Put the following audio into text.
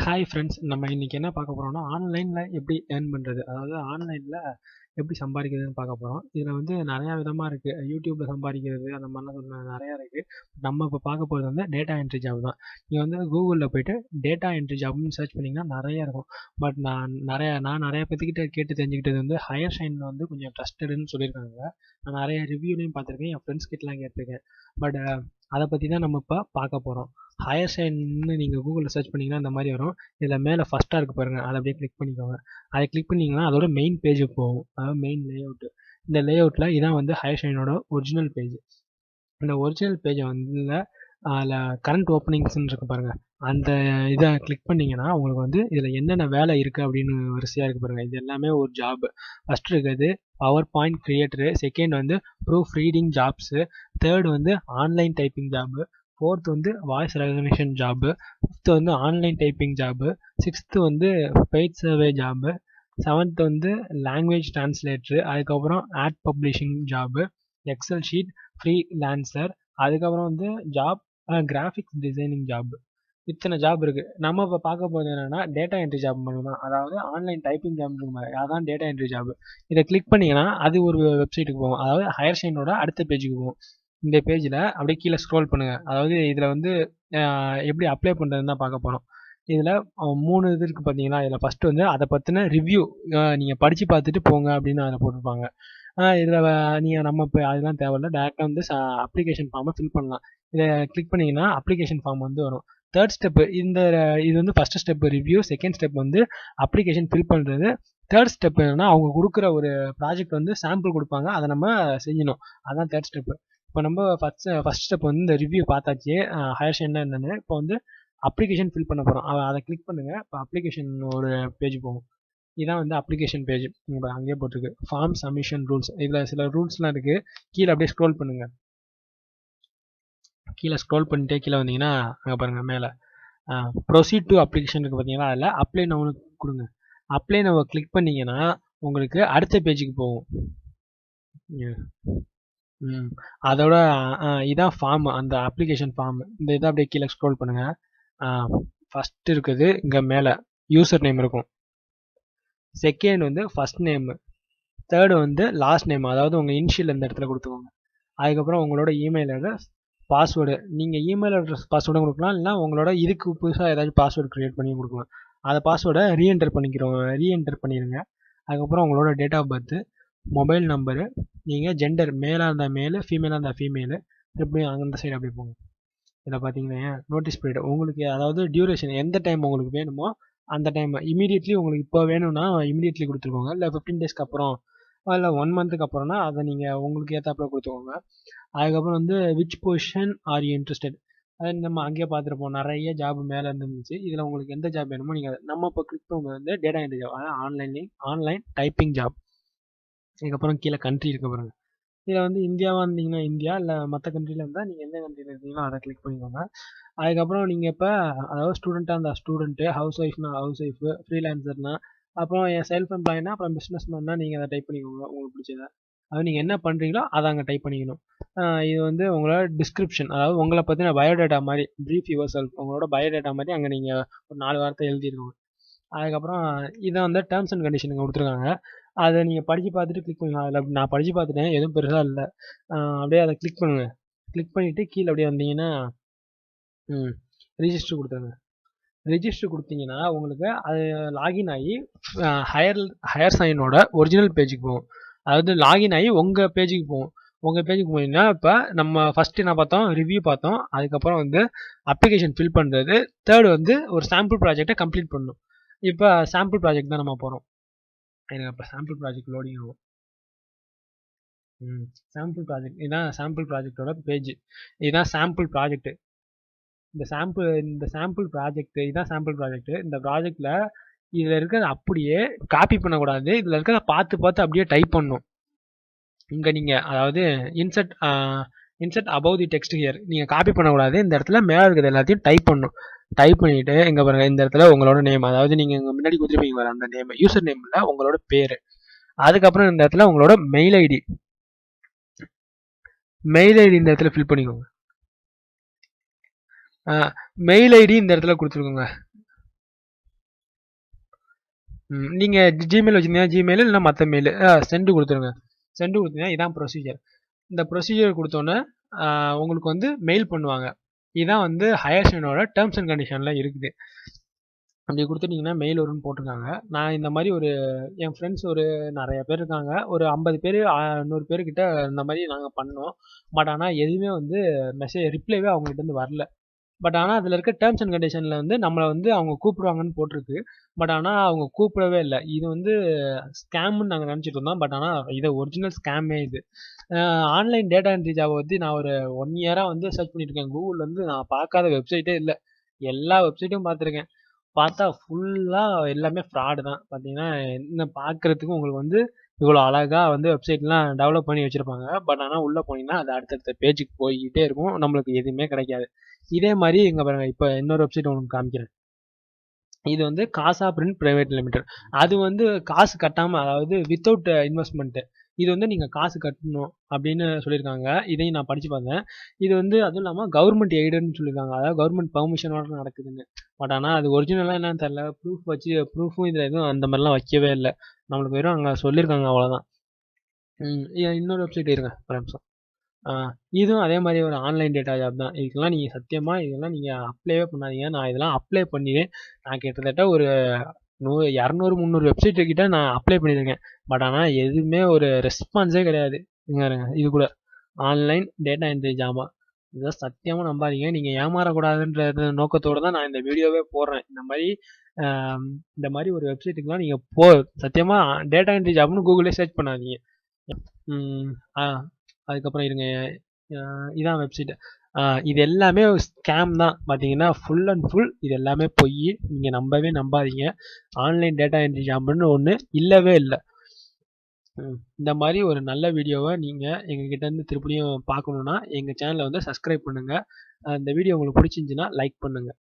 Hi friends, நம்ம இன்னைக்கு என்ன பார்க்க போறோம்னா, ஆன்லைன்ல எப்படி ஏர்ன் பண்றது, அதாவது ஆன்லைன்ல எப்படி சம்பாதிக்கிறதுன்னு பார்க்க போறோம். இதுல வந்து நிறைய விதமா இருக்கு. யூடியூப்ல சம்பாதிக்கிறது அந்த மாதிரிலாம் நிறைய இருக்கு. நம்ம இப்போ பார்க்க போறது வந்து டேட்டா என்ட்ரி ஜாப் தான். நீங்க வந்து கூகுள்ல போயிட்டு டேட்டா என்ட்ரி ஜாப்னு சர்ச் பண்ணீங்கன்னா நிறைய இருக்கும். பட் நான் நிறைய பேத்துக்கிட்ட கேட்டு தெரிஞ்சுக்கிட்டது வந்து ஹையர் ஷைன் வந்து கொஞ்சம் ட்ரஸ்டடுன்னு சொல்லியிருக்காங்க. நான் நிறைய ரிவ்யூலையும் பார்த்துருக்கேன், என் ஃப்ரெண்ட்ஸ் கிட்டலாம் கேட்டிருக்கேன். பட் அதை பற்றி தான் நம்ம இப்போ பார்க்க போகிறோம். ஹையர் சைன்னு நீங்கள் கூகுளில் சர்ச் பண்ணிங்கன்னா இந்த மாதிரி வரும். இதில் மேலே ஃபஸ்ட்டாக இருக்குது பாருங்கள், அதை அப்படியே கிளிக் பண்ணிக்கோங்க. அதை கிளிக் பண்ணிங்கன்னா அதோட மெயின் பேஜுக்கு போகும், அதாவது மெயின் லேஅவுட்டு. இந்த லேஅவுட்டில் இதான் வந்து ஹையர் சைனோட ஒரிஜினல் பேஜ். இந்த ஒரிஜினல் பேஜை வந்து அதில் கரண்ட் ஓப்பனிங்ஸ்ன்னு இருக்கு பாருங்கள், அந்த இதை கிளிக் பண்ணிங்கன்னா உங்களுக்கு வந்து இதில் என்னென்ன வேலை இருக்குது அப்படின்னு வரிசையாக இருக்குது பாருங்கள். இது எல்லாமே ஒரு ஜாப். ஃபஸ்ட் இருக்கிறது பவர் பாயிண்ட் கிரியேட்டரு, செகண்ட் வந்து ப்ரூஃப் ரீடிங் ஜாப்ஸு, தேர்ட் வந்து ஆன்லைன் டைப்பிங் ஜாபு, ஃபோர்த் வந்து வாய்ஸ் ரெகக்னிஷன் ஜாபு, ஃபிஃப்த் வந்து ஆன்லைன் டைப்பிங் ஜாபு, சிக்ஸ்த்து வந்து பெய்ட் சர்வே ஜாபு, செவன்த் வந்து லாங்குவேஜ் டிரான்ஸ்லேட்டரு, அதுக்கப்புறம் ad publishing job, excel sheet freelancer, அதுக்கப்புறம் வந்து job graphics designing job. இத்தனை job இருக்கு. நம்ம இப்போ பார்க்க போகிறது என்னன்னா டேட்டா என்ட்ரி ஜாப் மட்டும் தான், அதாவது ஆன்லைன் டைப்பிங் ஜாப் இருக்கு மாதிரி, அதான் டேட்டா என்ட்ரி ஜாப். இதை கிளிக் பண்ணீங்கன்னா அது ஒரு வெப்சைட்டுக்கு போகும், அதாவது ஹையர் ஷைனோட அடுத்த பேஜுக்கு போகும். இந்த பேஜில் அப்படியே கீழே ஸ்க்ரோல் பண்ணுங்க. அதாவது இதில் வந்து எப்படி அப்ளை பண்ணுறதுன்னு தான் பார்க்க போகிறோம். இதில் 3 இது இருக்குது பார்த்தீங்களா. இதில் ஃபஸ்ட்டு வந்து அதை பற்றின ரிவ்யூ, நீங்கள் படித்து பார்த்துட்டு போங்க அப்படின்னு அதில் போட்டிருப்பாங்க. இதில் நீங்கள் நம்ம இப்போ அதெல்லாம் தேவையில்ல, டேரெக்டாக வந்து அப்ளிகேஷன் ஃபார்மை ஃபில் பண்ணலாம். இதை கிளிக் பண்ணிங்கன்னா அப்ளிகேஷன் ஃபார்ம் வந்து வரும். தேர்ட் ஸ்டெப்பு இது வந்து first step review, second step வந்து அப்ளிகேஷன் ஃபில் பண்ணுறது, தேர்ட் ஸ்டெப் என்னன்னா அவங்க கொடுக்குற ஒரு ப்ராஜெக்ட் வந்து சாம்பிள் கொடுப்பாங்க, அதை நம்ம செய்யணும். அதான் தேர்ட் ஸ்டெப்பு. இப்போ நம்ம ஃபஸ்ட் ஸ்டெப் வந்து இந்த ரிவ்யூ பார்த்தாச்சு, ஹையர் ஷைன்னா என்னென்னு. இப்போ வந்து அப்ளிகேஷன் ஃபில் பண்ண போகிறோம், அதை கிளிக் பண்ணுங்கள். இப்போ அப்ளிகேஷன் ஒரு பேஜ் போகும். இதான் வந்து அப்ளிகேஷன் பேஜ். உங்கள் அங்கேயே போட்டிருக்கு ஃபார்ம் சப்மிஷன் ரூல்ஸ். இதில் சில ரூல்ஸ்லாம் இருக்குது. கீழே அப்படியே ஸ்க்ரோல் பண்ணுங்கள். கீழே ஸ்க்ரோல் பண்ணிட்டே கீழே வந்தீங்கன்னா அங்கே பாருங்கள் மேலே ப்ரொசீட் டு அப்ளிகேஷன் இருக்குது பார்த்தீங்களா. அதில் அப்ளை நவுன்னு கொடுங்க. அப்ளை நவ் கிளிக் பண்ணிங்கன்னா உங்களுக்கு அடுத்த பேஜுக்கு போகும். அதோட இதான் ஃபார்ம், அந்த அப்ளிகேஷன் ஃபார்ம். இந்த இதை அப்படியே கீழே ஸ்க்ரோல் பண்ணுங்கள். ஃபஸ்ட் இருக்குது இங்கே மேலே யூசர் நேம் இருக்கும், செகண்ட் வந்து ஃபஸ்ட் நேமு, தேர்டு வந்து லாஸ்ட் நேம், அதாவது உங்கள் இனிஷியல் இந்த இடத்துல கொடுத்துக்கோங்க. அதுக்கப்புறம் உங்களோட இமெயில் அட்ரஸ், பாஸ்வேர்டு. நீங்கள் இமெயில் அட்ரஸ் பாஸ்வேர்டும் கொடுக்கலாம், இல்லைனா உங்களோட இதுக்கு புதுசாக ஏதாச்சும் பாஸ்வேர்டு க்ரியேட் பண்ணி கொடுக்கலாம். அதை பாஸ்வேர்டை ரீஎன்டர் பண்ணிடுங்க. அதுக்கப்புறம் உங்களோட date of birth, mobile number, நீங்கள் ஜெண்டர் மேலாக இருந்தால் மேலு, ஃபீமேலாக இருந்தால் ஃபீமேலு. எப்படி அந்த சைடு அப்படி போங்க. இதில் பார்த்தீங்கன்னா நோட்டீஸ் பீரியட் உங்களுக்கு, அதாவது டியூரேஷன் எந்த டைம் உங்களுக்கு வேணுமோ அந்த டைம். இமீடியட்லி உங்களுக்கு இப்போ வேணும்னா இமீடியட்லி கொடுத்துருக்கோங்க, இல்லை 15 டேஸ்க்கு அப்புறம் இல்லை 1 மந்த்துக்கு அப்புறம்னா அதை நீங்கள் உங்களுக்கு ஏற்றாப்புல கொடுத்துக்கோங்க. அதுக்கப்புறம் வந்து which position are you interested, அது நம்ம அங்கேயே பார்த்துருப்போம், நிறைய ஜாப் மேலே இருந்துச்சு. இதில் உங்களுக்கு எந்த ஜாப் வேணுமோ நீங்கள் நம்ம இப்போ கிளிக் பண்ணுறது வந்து டேட்டா என்ட்ரி ஜாப், அதாவது ஆன்லைன் டைப்பிங் ஜாப். இதுக்கப்புறம் கீழே கண்ட்ரி இருக்க பாருங்க. இதில் வந்து இந்தியாவாக இருந்தீங்கன்னா இந்தியா, இல்லை மற்ற கண்ட்ரியில் இருந்தால் நீங்கள் எந்த கண்ட்ரியில் இருக்கீங்களோ அதை கிளிக் பண்ணிக்கோங்க. அதுக்கப்புறம் நீங்கள் இப்போ அதாவது ஸ்டூடெண்ட்டாக இருந்தால் ஸ்டூடெண்ட்டு, ஹவுஸ் ஒய்ஃப்னா ஹவுஸ் ஒய்ஃபு, ஃப்ரீலான்சர்னா, அப்புறம் செல்ஃப் எம்ப்ளாய்னா, அப்புறம் பிஸ்னஸ் மேன்னா நீங்கள் அதை டைப் பண்ணிக்கோங்க உங்களுக்கு பிடிச்சத. அது நீங்கள் என்ன பண்ணுறீங்களோ அதை அங்கே டைப் பண்ணிக்கணும். இது வந்து உங்களோட டிஸ்கிரிப்ஷன், அதாவது உங்களை பற்றின பயோடேட்டா மாதிரி, ப்ரீஃப் யுவர் செல்ஃப், உங்களோட பயோடேட்டா மாதிரி அங்கே நீங்கள் ஒரு 4 வார்த்தை எழுதிருக்கோங்க. அதுக்கப்புறம் இதை வந்து டேர்ம்ஸ் அண்ட் கண்டிஷன் கொடுத்துருக்காங்க, அதை நீங்கள் படித்து பார்த்துட்டு கிளிக் பண்ணுங்க. அதில் நான் படித்து பார்த்துட்டேன், எதுவும் பெருசாக இல்லை. அப்படியே அதை கிளிக் பண்ணுங்கள். கிளிக் பண்ணிவிட்டு கீழே அப்படியே வந்தீங்கன்னா ரிஜிஸ்டர் கொடுத்துருங்க. ரிஜிஸ்டர் கொடுத்தீங்கன்னா உங்களுக்கு அது லாகின் ஆகி ஹையர் சைனோட ஒரிஜினல் பேஜுக்கு போகும். அதாவது லாகின் ஆகி உங்கள் பேஜுக்கு போகும். உங்கள் பேஜுக்கு போனீங்கன்னா இப்போ நம்ம ஃபஸ்ட்டு என்ன பார்த்தோம், ரிவ்யூ பார்த்தோம். அதுக்கப்புறம் வந்து அப்ளிகேஷன் ஃபில் பண்ணுறது, தேர்டு வந்து ஒரு சாம்பிள் ப்ராஜெக்டை கம்ப்ளீட் பண்ணணும். இப்போ சாம்பிள் ப்ராஜெக்ட் தான் நம்ம போகிறோம். எனக்கு இப்போ சாம்பிள் ப்ராஜெக்ட் லோடிங் ஆகும். சாம்பிள் ப்ராஜெக்ட், இதுதான் சாம்பிள் ப்ராஜெக்டோட பேஜ். இதுதான் சாம்பிள் ப்ராஜெக்ட். இந்த சாம்பிள் ப்ராஜெக்ட், இதுதான் சாம்பிள் ப்ராஜெக்ட். இந்த ப்ராஜெக்டில் இதில் இருக்கிறத அப்படியே காப்பி பண்ணக்கூடாது, இதில் இருக்கிறத பார்த்து பார்த்து அப்படியே டைப் பண்ணணும். இங்கே நீங்கள் அதாவது insert above the text here, நீங்கள் காப்பி பண்ணக்கூடாது, இந்த இடத்துல மேலே இருக்கிறது எல்லாத்தையும் டைப் பண்ணணும். டைப் பண்ணிவிட்டு இங்கே பாருங்கள், இந்த இடத்துல உங்களோட நேம், அதாவது நீங்கள் இங்கே முன்னாடி கொடுத்துருப்பீங்க வர அந்த நேம், யூசர் நேமில் உங்களோட பேர். அதுக்கப்புறம் இந்த இடத்துல உங்களோட மெயில் ஐடி இந்த இடத்துல ஃபில் பண்ணிக்கோங்க. மெயில் ஐடி இந்த இடத்துல கொடுத்துருக்கோங்க. நீங்கள் ஜிமெயில் வச்சுருந்தீங்கன்னா ஜிமெயில், இல்லைனா மற்ற மெயில் சென்டு கொடுத்துருங்க. சென்டு கொடுத்தீங்கன்னா இதான் ப்ரொசீஜர். இந்த ப்ரொசீஜர் கொடுத்தோன்னே உங்களுக்கு வந்து மெயில் பண்ணுவாங்க. இதான் வந்து ஹையர்ஸ்டனோட டேர்ம்ஸ் அண்ட் கண்டிஷனில் இருக்குது. அப்படி கொடுத்துட்டிங்கன்னா மெயில் வரும்னு போட்டிருக்காங்க. நான் இந்த மாதிரி என் ஃப்ரெண்ட்ஸ் நிறைய பேர் இருக்காங்க. ஒரு 50 பேர் 100 பேர்கிட்ட இந்த மாதிரி நாங்கள் பண்ணோம். பட் ஆனால் எதுவுமே வந்து ரிப்ளைவே அவங்ககிட்டருந்து வரல. பட் ஆனால் அதில் இருக்க டேர்ம்ஸ் அண்ட் கண்டிஷனில் வந்து நம்மளை வந்து அவங்க கூப்பிடுவாங்கன்னு போட்டிருக்கு. பட் ஆனால் அவங்க கூப்பிடவே இல்லை. இது வந்து ஸ்கேம்னு நாங்கள் நினச்சிட்டு இருந்தோம். பட் ஆனால் இது ஒரிஜினல் ஸ்கேமே இது. ஆன்லைன் டேட்டா என்ட்ரி ஜாபை பற்றி நான் ஒரு 1 இயராக வந்து சர்ச் பண்ணிட்டு இருக்கேன். கூகுளில் வந்து நான் பார்க்காத வெப்சைட்டே இல்லை. எல்லா வெப்சைட்டும் பார்த்துருக்கேன். பார்த்தா ஃபுல்லாக எல்லாமே ஃப்ராடு தான். பார்த்தீங்கன்னா என்ன பார்க்குறதுக்கு உங்களுக்கு வந்து இவ்வளோ அழகாக வந்து வெப்சைட்லாம் டெவலப் பண்ணி வச்சுருப்பாங்க. பட் ஆனால் உள்ளே போனீங்கன்னா அது அடுத்தடுத்த பேஜுக்கு போய்கிட்டே இருக்கும். நம்மளுக்கு எதுவுமே கிடைக்காது. இதே மாதிரி இங்கே பாருங்க, இப்போ இன்னொரு வெப்சைட் உங்களுக்கு காமிக்கிறேன். இது வந்து காசா பிரிண்ட் பிரைவேட் லிமிடெட். அது வந்து காசு கட்டாமல், அதாவது வித்தவுட் இன்வெஸ்ட்மெண்ட்டு. இது வந்து நீங்கள் காசு கட்டணும் அப்படின்னு சொல்லியிருக்காங்க. இதையும் நான் படித்து பார்த்தேன். இது வந்து அதுவும் இல்லாமல் கவர்மெண்ட் எய்டுன்னு சொல்லியிருக்காங்க. அதாவது கவர்மெண்ட் பர்மிஷனோட நடக்குதுன்னு. பட் ஆனால் அது ஒரிஜினலாக என்னன்னு தெரியல. ப்ரூஃபும் இதில் எதுவும் அந்த மாதிரிலாம் வைக்கவே இல்லை. நம்மளுக்கு வெறும் அங்கே சொல்லியிருக்காங்க, அவ்வளோதான். இன்னொரு வெப்சைட் இருங்க ஒரு நிமிஷம். இதுவும் அதே மாதிரி ஒரு ஆன்லைன் டேட்டா ஜாப் தான். இதெல்லாம் நீங்கள் அப்ளைவே பண்ணாதீங்க. நான் இதெல்லாம் அப்ளை பண்ணினேன். நான் கிட்டத்தட்ட ஒரு 200, 300 வெப்சைட்டு கிட்ட நான் அப்ளை பண்ணியிருக்கேன். பட் ஆனால் எதுவுமே ஒரு ரெஸ்பான்ஸே கிடையாது. இங்க பாருங்க, இது கூட ஆன்லைன் டேட்டா என்ட்ரி ஜாபா. இதெல்லாம் சத்தியமாக நம்பாதீங்க. நீங்கள் ஏமாறக்கூடாதுன்ற நோக்கத்தோடு தான் நான் இந்த வீடியோவே போடுறேன். இந்த மாதிரி ஒரு வெப்சைட்டுக்கெலாம் நீங்கள் சத்தியமாக டேட்டா என்ட்ரி ஜாப்னு கூகுளே சர்ச் பண்ணாதீங்க. ம், ஆ அதுக்கப்புறம் இருங்க. இதான் வெப்சைட். இது எல்லாமே ஸ்கேம் தான். பார்த்தீங்கன்னா ஃபுல் அண்ட் ஃபுல் இது எல்லாமே பொய். நீங்கள் நம்பவே நம்பாதீங்க. ஆன்லைன் டேட்டா என்ட்ரி ஜாப்னு ஒன்று இல்லவே இல்லை. இந்த மாதிரி ஒரு நல்ல வீடியோவை நீங்கள் எங்ககிட்டேருந்து திருப்பியும் பார்க்கணுன்னா எங்கள் சேனலை வந்து சப்ஸ்கிரைப் பண்ணுங்கள். இந்த வீடியோ உங்களுக்கு பிடிச்சிருந்துச்சின்னா லைக் பண்ணுங்கள்.